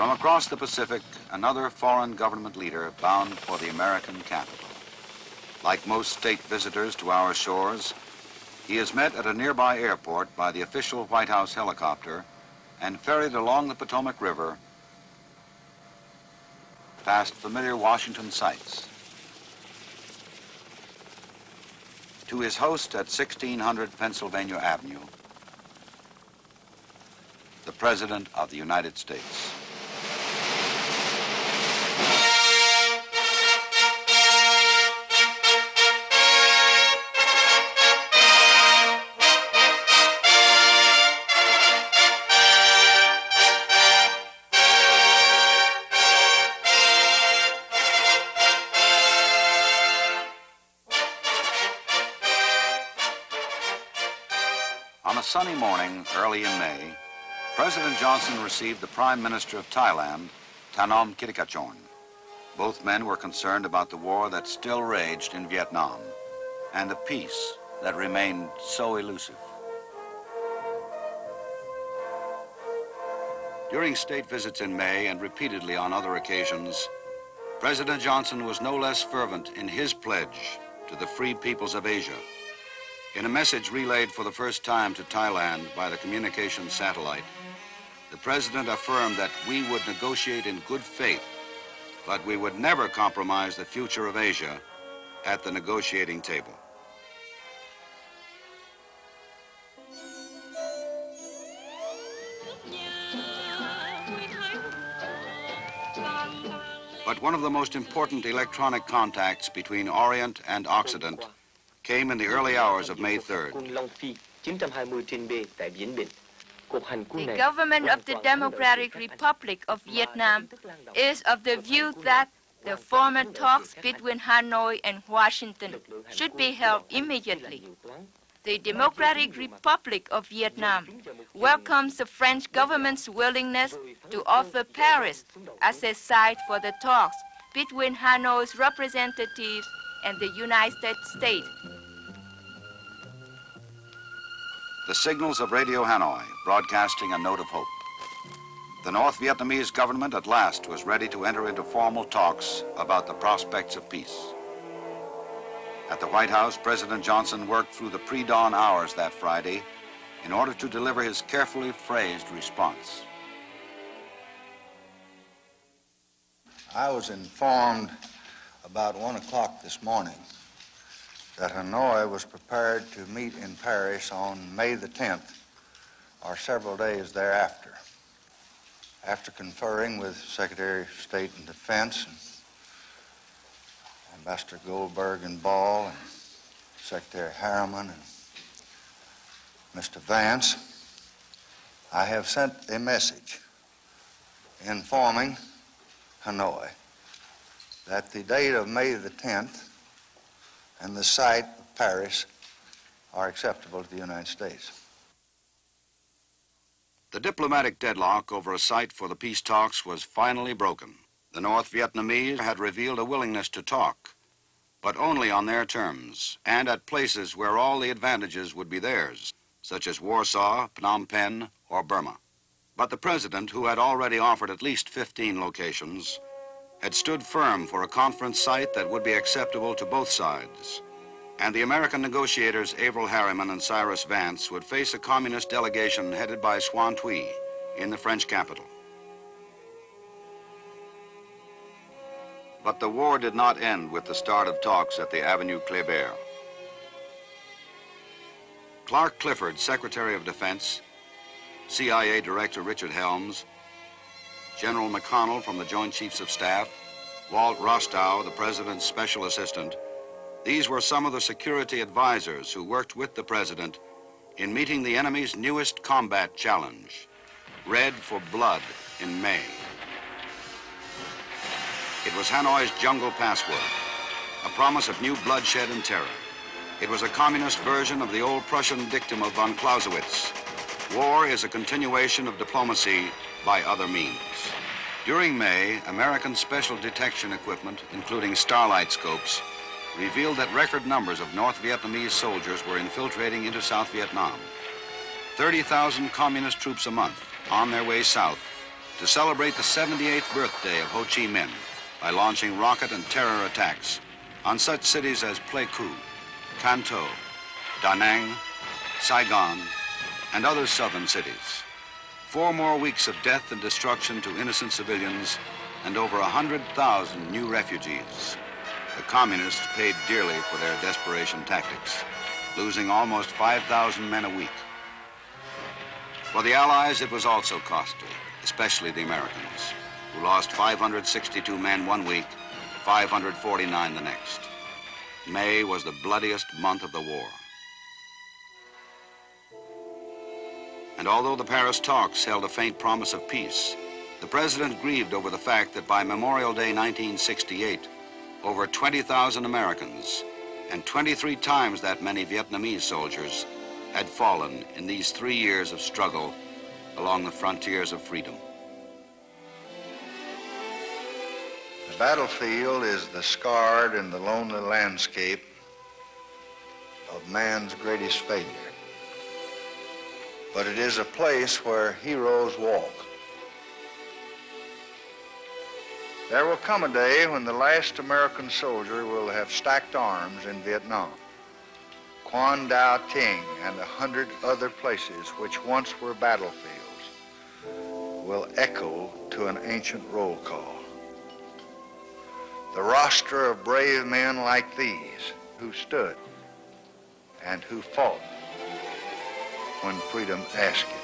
From across the Pacific, another foreign government leader bound for the American capital. Like most state visitors to our shores, he is met at a nearby airport by the official White House helicopter and ferried along the Potomac River past familiar Washington sights to his host at 1600 Pennsylvania Avenue, the President of the United States. On a sunny morning early in May, President Johnson received the Prime Minister of Thailand, Thanom Kittikachorn. Both men were concerned about the war that still raged in Vietnam and the peace that remained so elusive. During state visits in May and repeatedly on other occasions, President Johnson was no less fervent in his pledge to the free peoples of Asia. In a message relayed for the first time to Thailand by the communications satellite, the President affirmed that we would negotiate in good faith, but we would never compromise the future of Asia at the negotiating table. But one of the most important electronic contacts between Orient and Occident came in the early hours of May 3rd. The government of the Democratic Republic of Vietnam is of the view that the former talks between Hanoi and Washington should be held immediately. The Democratic Republic of Vietnam welcomes the French government's willingness to offer Paris as a site for the talks between Hanoi's representatives and the United States. The signals of Radio Hanoi broadcasting a note of hope. The North Vietnamese government at last was ready to enter into formal talks about the prospects of peace. At the White House, President Johnson worked through the pre-dawn hours that Friday in order to deliver his carefully phrased response. I was informed about 1 o'clock this morning that Hanoi was prepared to meet in Paris on May the 10th, or several days thereafter. After conferring with Secretary of State and Defense, and Ambassador Goldberg and Ball, and Secretary Harriman, and Mr. Vance, I have sent a message informing Hanoi that the date of May the 10th and the site of Paris are acceptable to the United States. The diplomatic deadlock over a site for the peace talks was finally broken. The North Vietnamese had revealed a willingness to talk, but only on their terms and at places where all the advantages would be theirs, such as Warsaw, Phnom Penh, or Burma. But the President, who had already offered at least 15 locations, had stood firm for a conference site that would be acceptable to both sides. And the American negotiators Averell Harriman and Cyrus Vance would face a communist delegation headed by Xuan Thuy in the French capital. But the war did not end with the start of talks at the Avenue Kléber. Clark Clifford, Secretary of Defense, CIA Director Richard Helms, General McConnell from the Joint Chiefs of Staff, Walt Rostow, the President's Special Assistant, these were some of the security advisors who worked with the President in meeting the enemy's newest combat challenge, Red for Blood in May. It was Hanoi's jungle password, a promise of new bloodshed and terror. It was a communist version of the old Prussian dictum of von Clausewitz: war is a continuation of diplomacy by other means. During May, American special detection equipment, including starlight scopes, revealed that record numbers of North Vietnamese soldiers were infiltrating into South Vietnam. 30,000 communist troops a month on their way south to celebrate the 78th birthday of Ho Chi Minh by launching rocket and terror attacks on such cities as Pleiku, Can Tho, Da Nang, Saigon, and other southern cities. 4 more weeks of death and destruction to innocent civilians and over 100,000 new refugees. The communists paid dearly for their desperation tactics, losing almost 5,000 men a week. For the Allies, it was also costly, especially the Americans, who lost 562 men one week, 549 the next. May was the bloodiest month of the war. And although the Paris talks held a faint promise of peace, the president grieved over the fact that by Memorial Day 1968, over 20,000 Americans and 23 times that many Vietnamese soldiers had fallen in these 3 years of struggle along the frontiers of freedom. The battlefield is the scarred and the lonely landscape of man's greatest failure. But it is a place where heroes walk. There will come a day when the last American soldier will have stacked arms in Vietnam. Quan Dao Ting and 100 other places which once were battlefields will echo to an ancient roll call. The roster of brave men like these who stood and who fought when freedom asked it.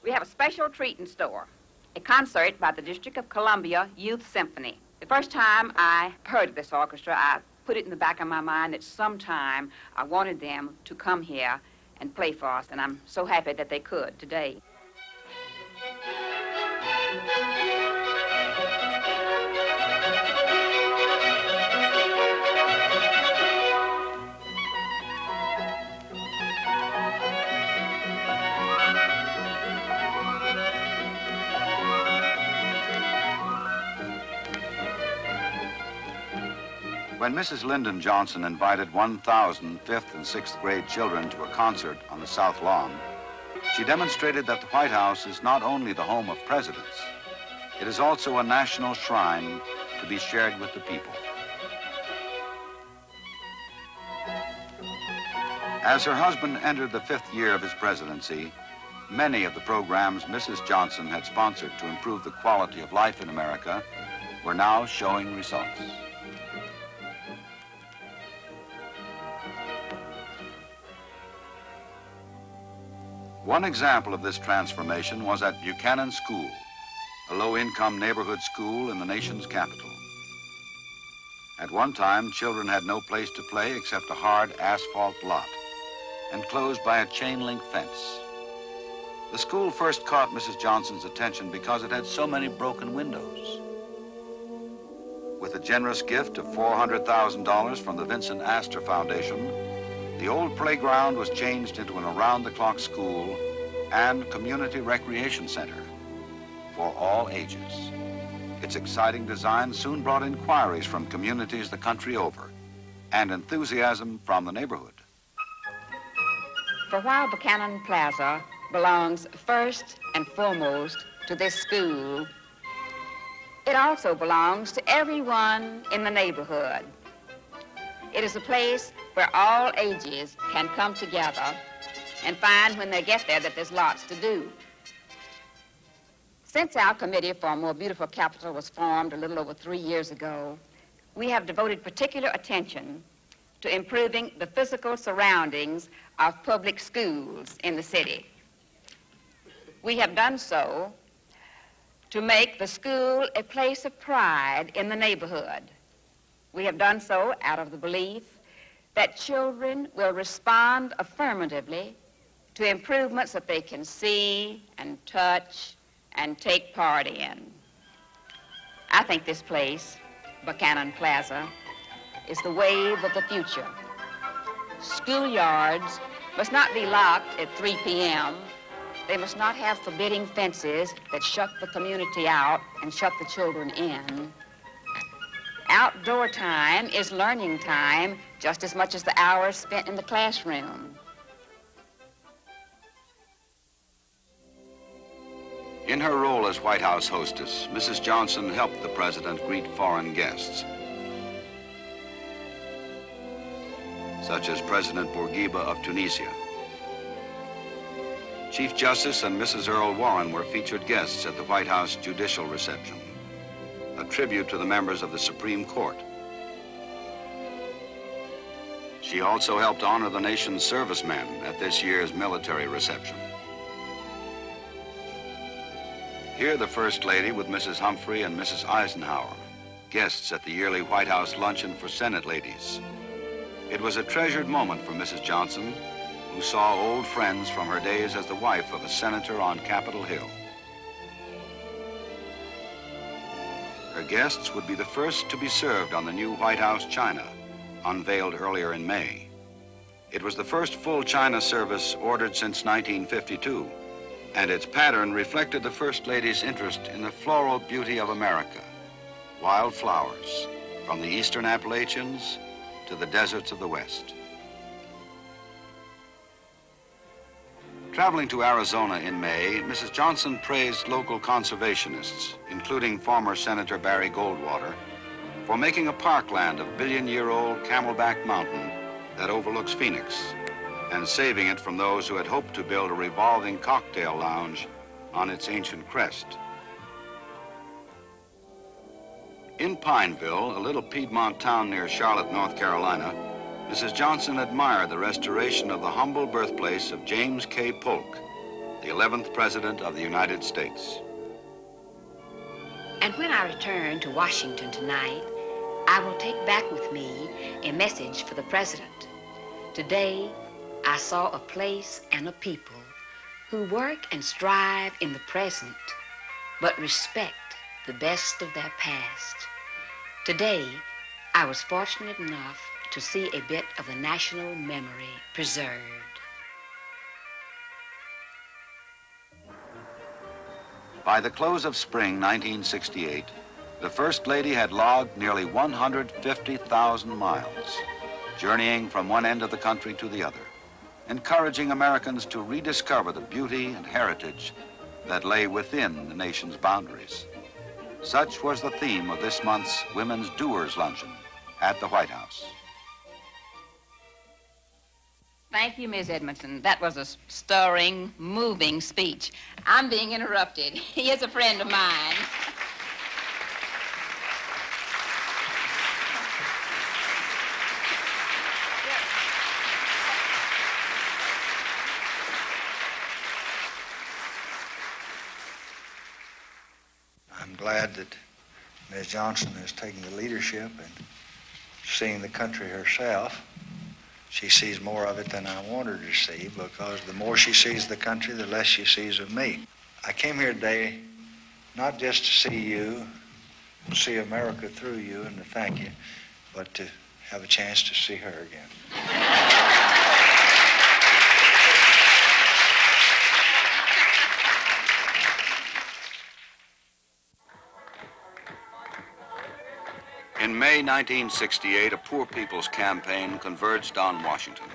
We have a special treat in store, a concert by the District of Columbia Youth Symphony. The first time I heard of this orchestra, I put it in the back of my mind that sometime I wanted them to come here and play for us, and I'm so happy that they could today. When Mrs. Lyndon Johnson invited 1,000 5th and 6th grade children to a concert on the South Lawn, she demonstrated that the White House is not only the home of presidents, it is also a national shrine to be shared with the people. As her husband entered the 5th year of his presidency, many of the programs Mrs. Johnson had sponsored to improve the quality of life in America were now showing results. One example of this transformation was at Buchanan School, a low-income neighborhood school in the nation's capital. At one time, children had no place to play except a hard asphalt lot, enclosed by a chain-link fence. The school first caught Mrs. Johnson's attention because it had so many broken windows. With a generous gift of $400,000 from the Vincent Astor Foundation, the old playground was changed into an around-the-clock school and community recreation center for all ages. Its exciting design soon brought inquiries from communities the country over and enthusiasm from the neighborhood. For while Buchanan Plaza belongs first and foremost to this school, it also belongs to everyone in the neighborhood. It is a place where all ages can come together and find when they get there that there's lots to do. Since our Committee for a More Beautiful Capital was formed a little over 3 years ago, we have devoted particular attention to improving the physical surroundings of public schools in the city. We have done so to make the school a place of pride in the neighborhood. We have done so out of the belief that children will respond affirmatively to improvements that they can see and touch and take part in. I think this place, Buchanan Plaza, is the wave of the future. Schoolyards must not be locked at 3 p.m. They must not have forbidding fences that shut the community out and shut the children in. Outdoor time is learning time just as much as the hours spent in the classroom. In her role as White House hostess, Mrs. Johnson helped the president greet foreign guests, such as President Bourguiba of Tunisia. Chief Justice and Mrs. Earl Warren were featured guests at the White House judicial reception, a tribute to the members of the Supreme Court. She also helped honor the nation's servicemen at this year's military reception. Here, the First Lady with Mrs. Humphrey and Mrs. Eisenhower, guests at the yearly White House luncheon for Senate ladies. It was a treasured moment for Mrs. Johnson, who saw old friends from her days as the wife of a senator on Capitol Hill. Her guests would be the first to be served on the new White House china, unveiled earlier in May. It was the first full china service ordered since 1952, and its pattern reflected the First Lady's interest in the floral beauty of America, wildflowers, from the eastern Appalachians to the deserts of the West. Traveling to Arizona in May, Mrs. Johnson praised local conservationists, including former Senator Barry Goldwater, for making a parkland of billion-year-old Camelback Mountain that overlooks Phoenix, and saving it from those who had hoped to build a revolving cocktail lounge on its ancient crest. In Pineville, a little Piedmont town near Charlotte, North Carolina, Mrs. Johnson admired the restoration of the humble birthplace of James K. Polk, the 11th President of the United States. And when I return to Washington tonight, I will take back with me a message for the President. Today, I saw a place and a people who work and strive in the present, but respect the best of their past. Today, I was fortunate enough to see a bit of the national memory preserved. By the close of spring 1968, the First Lady had logged nearly 150,000 miles, journeying from one end of the country to the other, encouraging Americans to rediscover the beauty and heritage that lay within the nation's boundaries. Such was the theme of this month's Women's Doers Luncheon at the White House. Thank you, Ms. Edmondson. That was a stirring, moving speech. I'm being interrupted. He is a friend of mine. I'm glad that Ms. Johnson is taking the leadership and seeing the country herself. She sees more of it than I want her to see, because the more she sees the country, the less she sees of me. I came here today not just to see you, see America through you, and to thank you, but to have a chance to see her again. In May 1968, a poor people's campaign converged on Washington.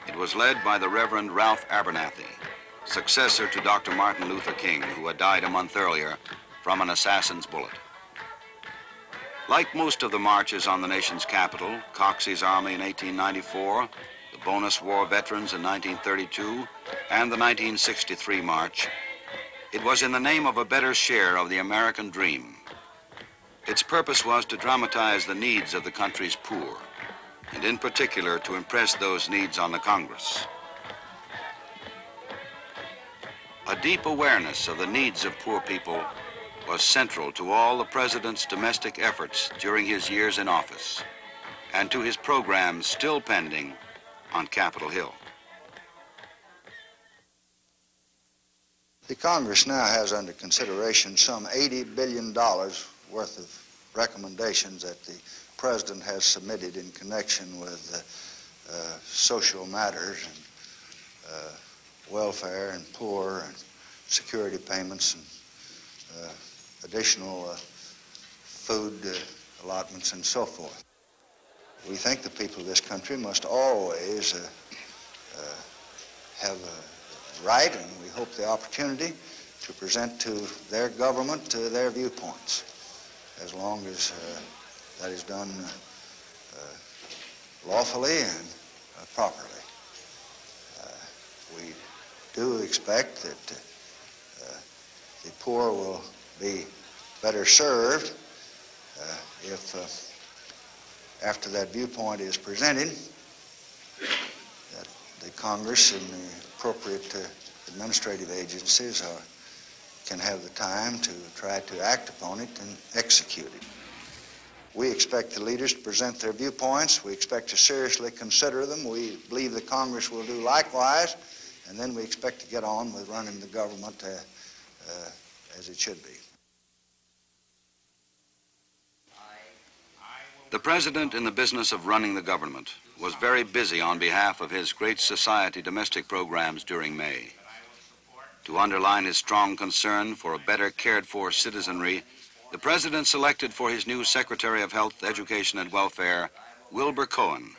It was led by the Reverend Ralph Abernathy, successor to Dr. Martin Luther King, who had died a month earlier from an assassin's bullet. Like most of the marches on the nation's capital, Coxey's Army in 1894, the Bonus War Veterans in 1932, and the 1963 March, it was in the name of a better share of the American dream. Its purpose was to dramatize the needs of the country's poor, and in particular to impress those needs on the Congress. A deep awareness of the needs of poor people was central to all the President's domestic efforts during his years in office, and to his programs still pending on Capitol Hill. The Congress now has under consideration some $80 billion worth of recommendations that the President has submitted in connection with social matters and welfare and poor and security payments and additional food allotments and so forth. We think the people of this country must always have a right, and we hope the opportunity, to present to their government their viewpoints, as long as that is done lawfully and properly. We do expect that the poor will be better served if, after that viewpoint is presented, that the Congress and the appropriate administrative agencies can have the time to try to act upon it and execute it. We expect the leaders to present their viewpoints. We expect to seriously consider them. We believe the Congress will do likewise, and then we expect to get on with running the government as it should be. The president, in the business of running the government, was very busy on behalf of his Great Society domestic programs during May. To underline his strong concern for a better cared-for citizenry, the president selected for his new Secretary of Health, Education, and Welfare, Wilbur Cohen,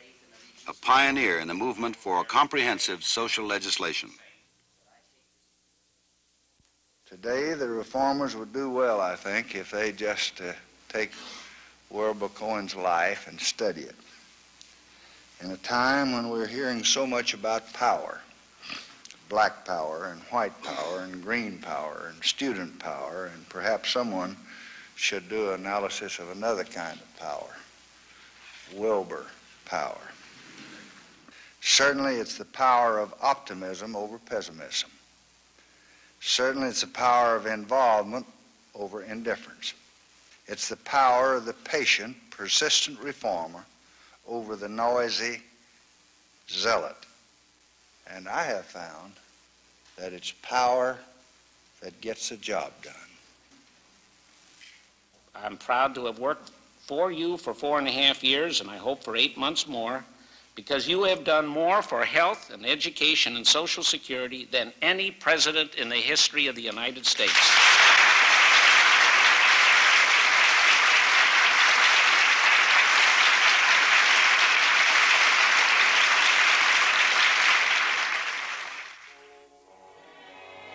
a pioneer in the movement for comprehensive social legislation. Today, the reformers would do well, I think, if they just take Wilbur Cohen's life and study it. In a time when we're hearing so much about power, black power and white power and green power and student power, and perhaps someone should do an analysis of another kind of power, Wilbur power. Certainly it's the power of optimism over pessimism. Certainly it's the power of involvement over indifference. It's the power of the patient, persistent reformer over the noisy zealot. And I have found that it's power that gets the job done. I'm proud to have worked for you for 4.5 years, and I hope for 8 months more, because you have done more for health and education and Social Security than any president in the history of the United States.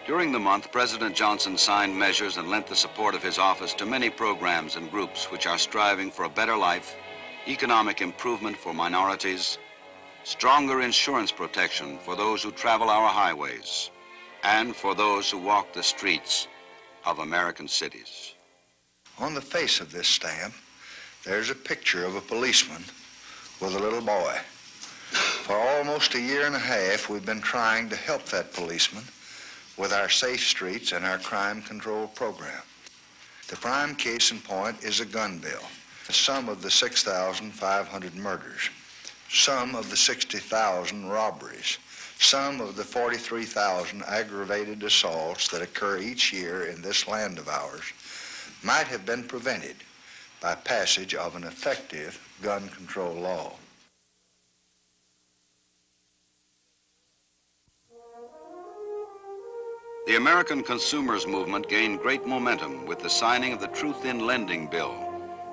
During the month, President Johnson signed measures and lent the support of his office to many programs and groups which are striving for a better life, economic improvement for minorities, stronger insurance protection for those who travel our highways, and for those who walk the streets of American cities. On the face of this stamp, there's a picture of a policeman with a little boy. For almost 1.5 years, we've been trying to help that policeman with our safe streets and our crime control program. The prime case in point is a gun bill. Some of the 6,500 murders, some of the 60,000 robberies, some of the 43,000 aggravated assaults that occur each year in this land of ours might have been prevented by passage of an effective gun control law. The American consumers movement gained great momentum with the signing of the Truth in Lending Bill,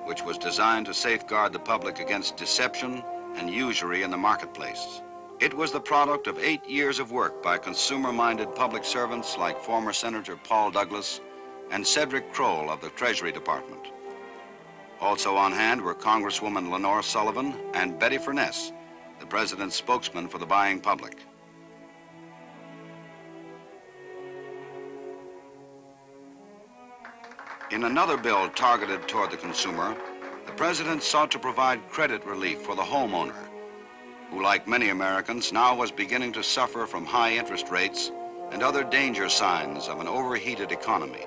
which was designed to safeguard the public against deception and usury in the marketplace. It was the product of 8 years of work by consumer-minded public servants like former Senator Paul Douglas and Cedric Kroll of the Treasury Department. Also on hand were Congresswoman Lenore Sullivan and Betty Furness, the president's spokesman for the buying public. In another bill targeted toward the consumer, the president sought to provide credit relief for the homeowner, who, like many Americans, now was beginning to suffer from high interest rates and other danger signs of an overheated economy.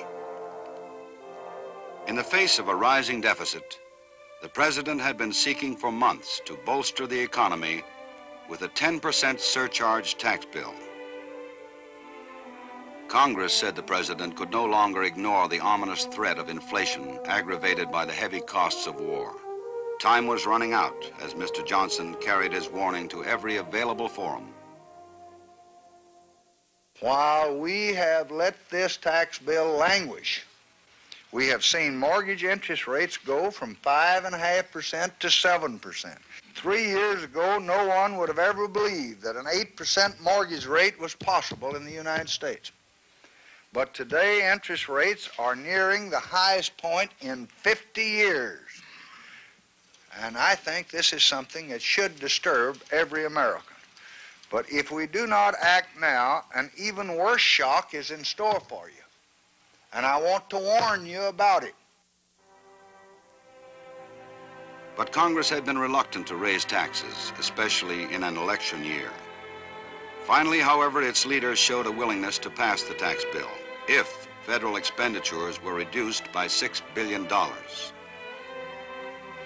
In the face of a rising deficit, the president had been seeking for months to bolster the economy with a 10% surcharge tax bill. Congress said the president could no longer ignore the ominous threat of inflation aggravated by the heavy costs of war. Time was running out as Mr. Johnson carried his warning to every available forum. While we have let this tax bill languish, we have seen mortgage interest rates go from 5.5% to 7%. 3 years ago, no one would have ever believed that an 8% mortgage rate was possible in the United States. But today interest rates are nearing the highest point in 50 years. And I think this is something that should disturb every American. But if we do not act now, an even worse shock is in store for you. And I want to warn you about it. But Congress had been reluctant to raise taxes, especially in an election year. Finally, however, its leaders showed a willingness to pass the tax bill if federal expenditures were reduced by $6 billion.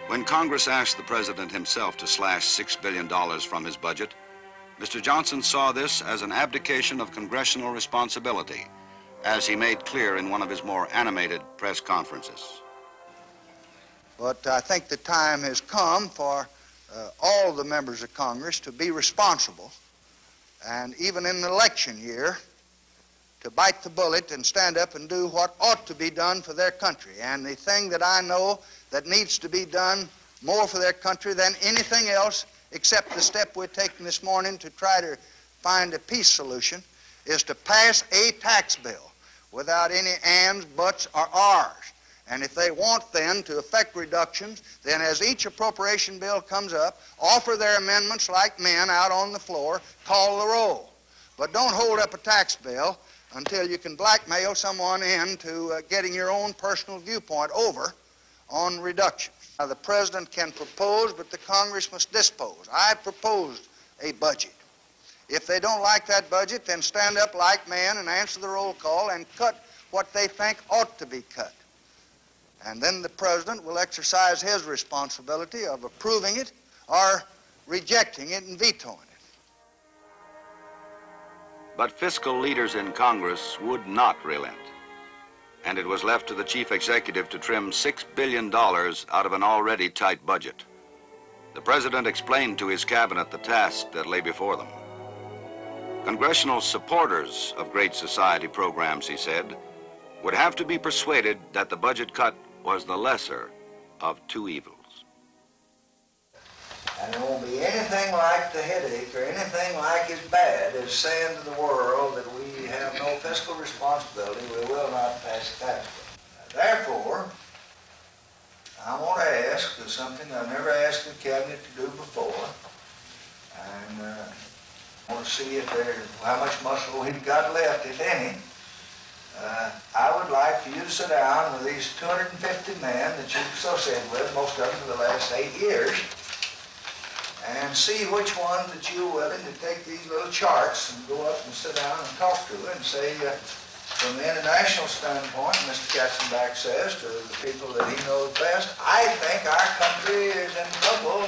When Congress asked the President himself to slash $6 billion from his budget, Mr. Johnson saw this as an abdication of congressional responsibility, as he made clear in one of his more animated press conferences. But I think the time has come for all the members of Congress to be responsible, and even in an election year, to bite the bullet and stand up and do what ought to be done for their country. And the thing that I know that needs to be done more for their country than anything else, except the step we're taking this morning to try to find a peace solution, is to pass a tax bill without any ands, buts, or ahs. And if they want then to effect reductions, then as each appropriation bill comes up, offer their amendments like men out on the floor, call the roll. But don't hold up a tax bill until you can blackmail someone into getting your own personal viewpoint over on reductions. Now, the President can propose, but the Congress must dispose. I proposed a budget. If they don't like that budget, then stand up like men and answer the roll call and cut what they think ought to be cut. And then the President will exercise his responsibility of approving it or rejecting it and vetoing it. But fiscal leaders in Congress would not relent, and it was left to the chief executive to trim $6 billion out of an already tight budget. The President explained to his cabinet the task that lay before them. Congressional supporters of Great Society programs, he said, would have to be persuaded that the budget cut was the lesser of two evils. And there won't be anything like the headache or anything like as bad as saying to the world that we have no fiscal responsibility, we will not pass a tax bill. Therefore, I want to ask something I've never asked the Cabinet to do before, and I want to see if how much muscle we've got left, if any. I would like for you to sit down with these 250 men that you've associated with, most of them for the last 8 years, and see which ones that you're willing to take these little charts and go up and sit down and talk to and say, from the international standpoint, Mr. Katzenbach says to the people that he knows best, I think our country is in trouble,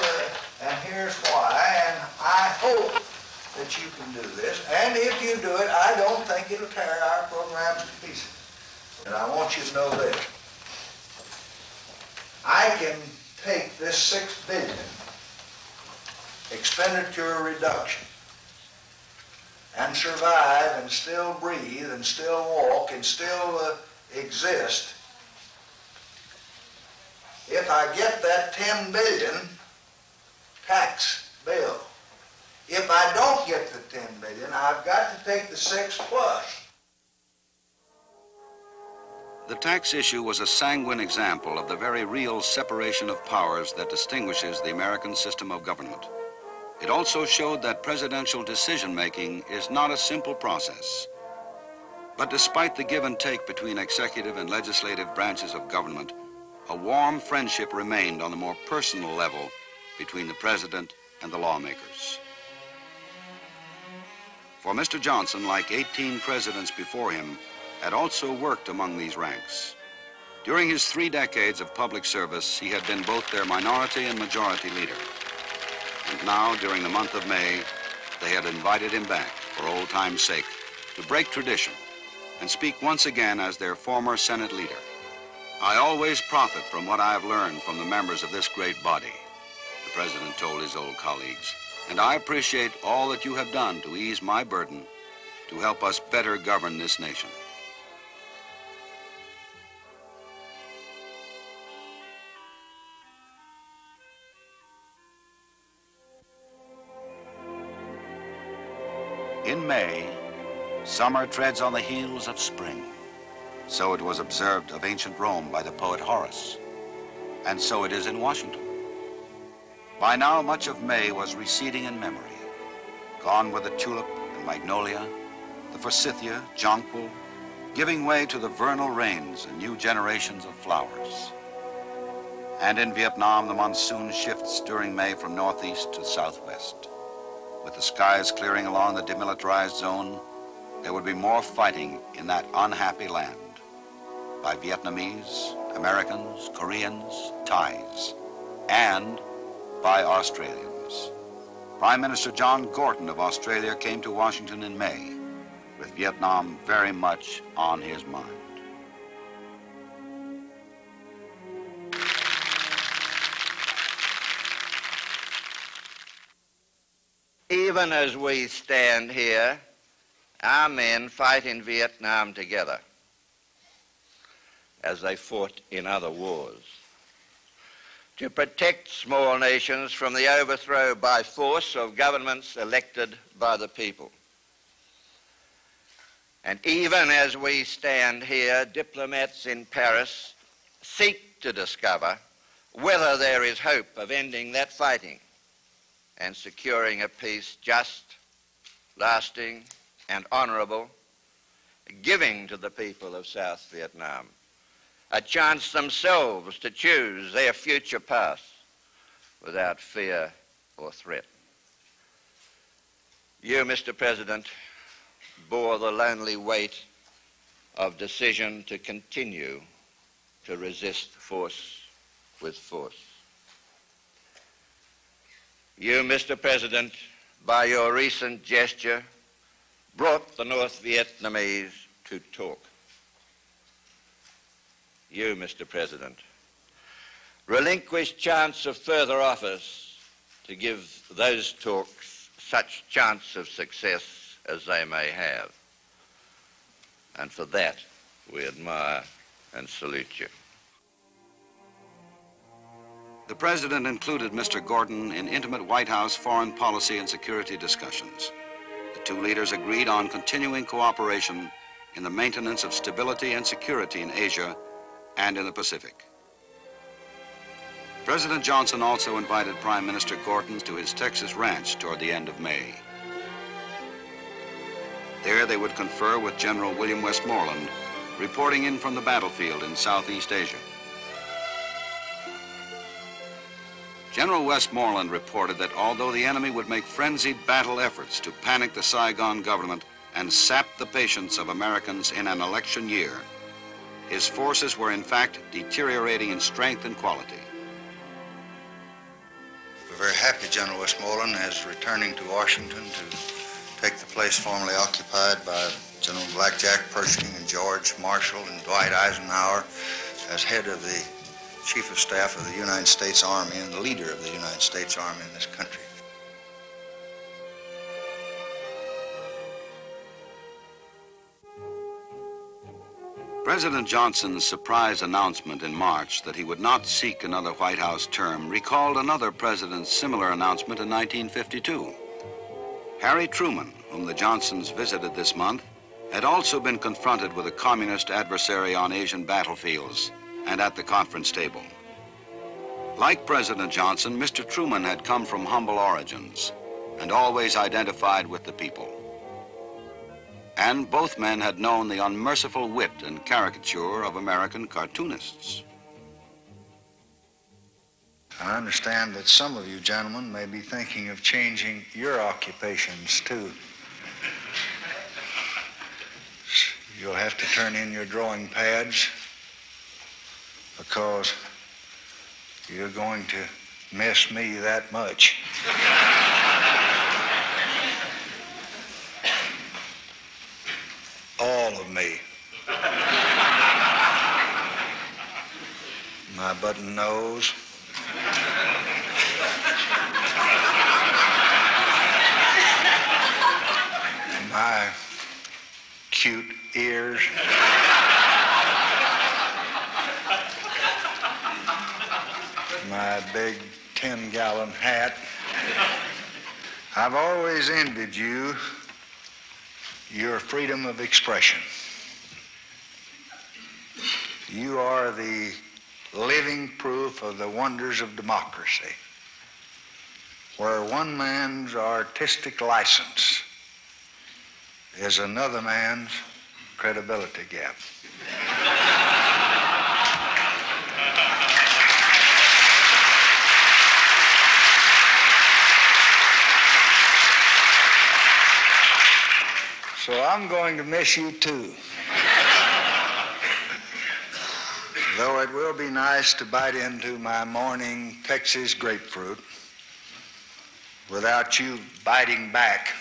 and here's why, and I hope that you can do this, and if you do it, I don't think it'll tear our programs to pieces. And I want you to know this. I can take this $6 billion expenditure reduction and survive and still breathe and still walk and still exist if I get that $10 billion tax bill. If I don't get the $10 billion, I've got to take the 6 plus. The tax issue was a sanguine example of the very real separation of powers that distinguishes the American system of government. It also showed that presidential decision-making is not a simple process. But despite the give and take between executive and legislative branches of government, a warm friendship remained on the more personal level between the president and the lawmakers. For Mr. Johnson, like 18 presidents before him, had also worked among these ranks. During his 3 decades of public service, he had been both their minority and majority leader. And now, during the month of May, they had invited him back, for old time's sake, to break tradition and speak once again as their former Senate leader. I always profit from what I have learned from the members of this great body, the President told his old colleagues, and I appreciate all that you have done to ease my burden to help us better govern this nation. In May, Summer treads on the heels of spring. So it was observed of ancient Rome by the poet Horace. And so it is in Washington. By now, much of May was receding in memory. Gone were the tulip and magnolia, the forsythia, jonquil, giving way to the vernal rains and new generations of flowers. And in Vietnam, the monsoon shifts during May from northeast to southwest. With the skies clearing along the demilitarized zone, there would be more fighting in that unhappy land by Vietnamese, Americans, Koreans, Thais, and by Australians. Prime Minister John Gorton of Australia came to Washington in May, with Vietnam very much on his mind. Even as we stand here, our men fight in Vietnam together, as they fought in other wars, to protect small nations from the overthrow by force of governments elected by the people. And even as we stand here, diplomats in Paris seek to discover whether there is hope of ending that fighting and securing a peace just, lasting, and honorable, giving to the people of South Vietnam a chance themselves to choose their future path without fear or threat. You, Mr. President, bore the lonely weight of decision to continue to resist force with force. You, Mr. President, by your recent gesture, brought the North Vietnamese to talk. You, Mr. President, relinquished chance of further office to give those talks such chance of success as they may have. And for that, we admire and salute you. The President included Mr. Gorton in intimate White House foreign policy and security discussions. The two leaders agreed on continuing cooperation in the maintenance of stability and security in Asia and in the Pacific. President Johnson also invited Prime Minister Gorton to his Texas ranch toward the end of May. There they would confer with General William Westmoreland, reporting in from the battlefield in Southeast Asia. General Westmoreland reported that although the enemy would make frenzied battle efforts to panic the Saigon government and sap the patience of Americans in an election year, his forces were in fact deteriorating in strength and quality. We're very happy General Westmoreland is returning to Washington to take the place formerly occupied by General Blackjack Pershing and George Marshall and Dwight Eisenhower as head of the Chief of Staff of the United States Army and the leader of the United States Army in this country. President Johnson's surprise announcement in March that he would not seek another White House term recalled another president's similar announcement in 1952. Harry Truman, whom the Johnsons visited this month, had also been confronted with a communist adversary on Asian battlefields and at the conference table. Like President Johnson, Mr. Truman had come from humble origins and always identified with the people. And both men had known the unmerciful wit and caricature of American cartoonists. I understand that some of you gentlemen may be thinking of changing your occupations too. You'll have to turn in your drawing pads because you're going to miss me that much. All of me. My button nose. My cute ears. My big 10-gallon hat. I've always envied you your freedom of expression. You are the living proof of the wonders of democracy, where one man's artistic license is another man's credibility gap. So I'm going to miss you too. Though it will be nice to bite into my morning Texas grapefruit without you biting back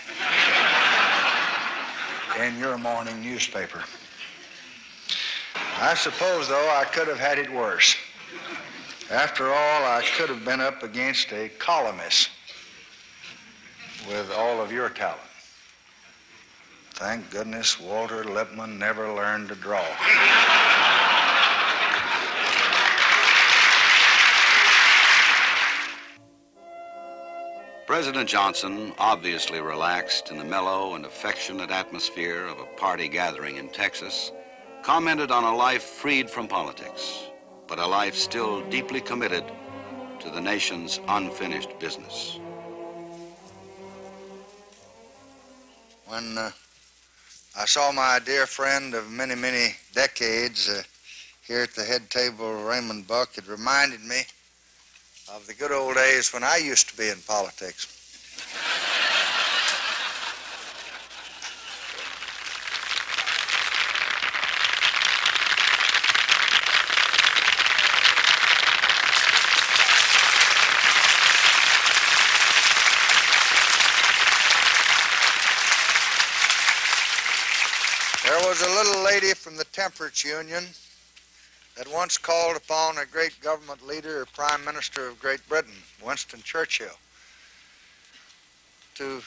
in your morning newspaper. I suppose, though, I could have had it worse. After all, I could have been up against a columnist with all of your talent. Thank goodness Walter Lippmann never learned to draw. President Johnson, obviously relaxed in the mellow and affectionate atmosphere of a party gathering in Texas, commented on a life freed from politics, but a life still deeply committed to the nation's unfinished business. When I saw my dear friend of many, many decades here at the head table, Raymond Buck, it reminded me of the good old days when I used to be in politics. There was a little lady from the Temperance Union that once called upon a great government leader, or Prime Minister of Great Britain, Winston Churchill, to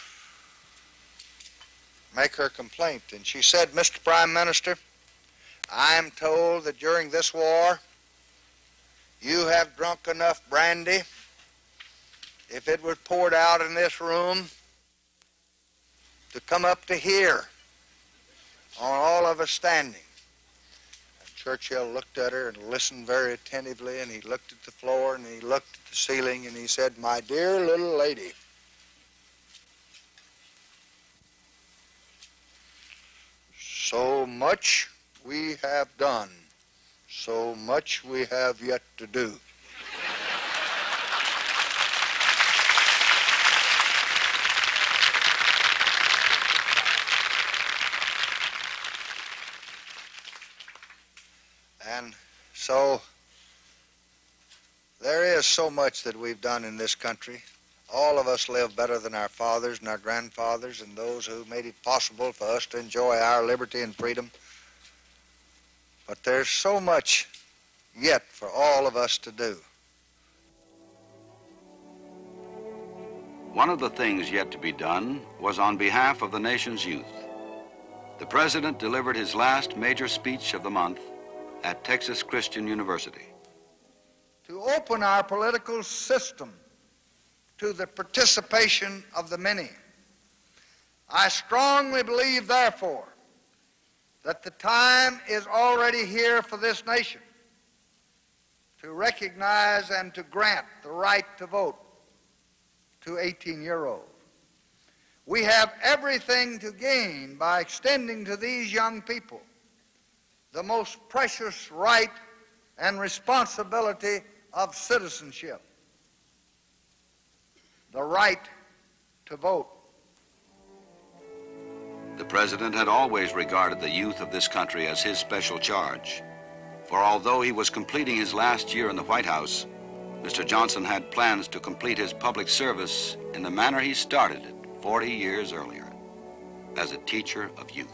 make her complaint. And she said, "Mr. Prime Minister, I am told that during this war you have drunk enough brandy, if it was poured out in this room, to come up to here on all of us standing." Churchill looked at her and listened very attentively, and he looked at the floor and he looked at the ceiling, and he said, "My dear little lady, so much we have done, so much we have yet to do." And so there is so much that we've done in this country. All of us live better than our fathers and our grandfathers and those who made it possible for us to enjoy our liberty and freedom. But there's so much yet for all of us to do. One of the things yet to be done was on behalf of the nation's youth. The president delivered his last major speech of the month at Texas Christian University. To open our political system to the participation of the many. I strongly believe, therefore, that the time is already here for this nation to recognize and to grant the right to vote to 18-year-olds. We have everything to gain by extending to these young people the most precious right and responsibility of citizenship, the right to vote. The president had always regarded the youth of this country as his special charge. For although he was completing his last year in the White House, Mr. Johnson had plans to complete his public service in the manner he started it 40 years earlier, as a teacher of youth.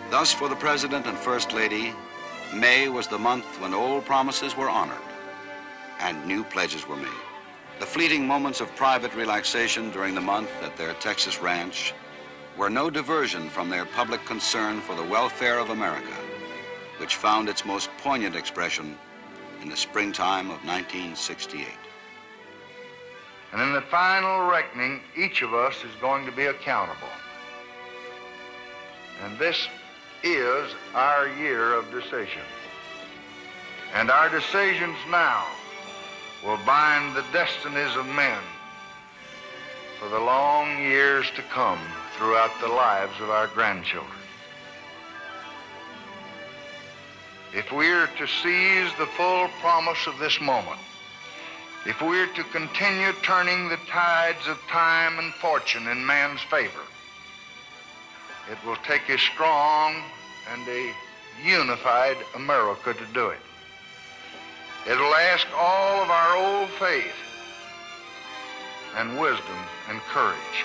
Thus, for the President and First Lady, May was the month when old promises were honored and new pledges were made. The fleeting moments of private relaxation during the month at their Texas ranch were no diversion from their public concern for the welfare of America, which found its most poignant expression in the springtime of 1968. And in the final reckoning, each of us is going to be accountable. And this is our year of decision. And our decisions now will bind the destinies of men for the long years to come throughout the lives of our grandchildren. If we're to seize the full promise of this moment, if we're to continue turning the tides of time and fortune in man's favor, it will take a strong and a unified America to do it. It'll ask all of our old faith and wisdom and courage.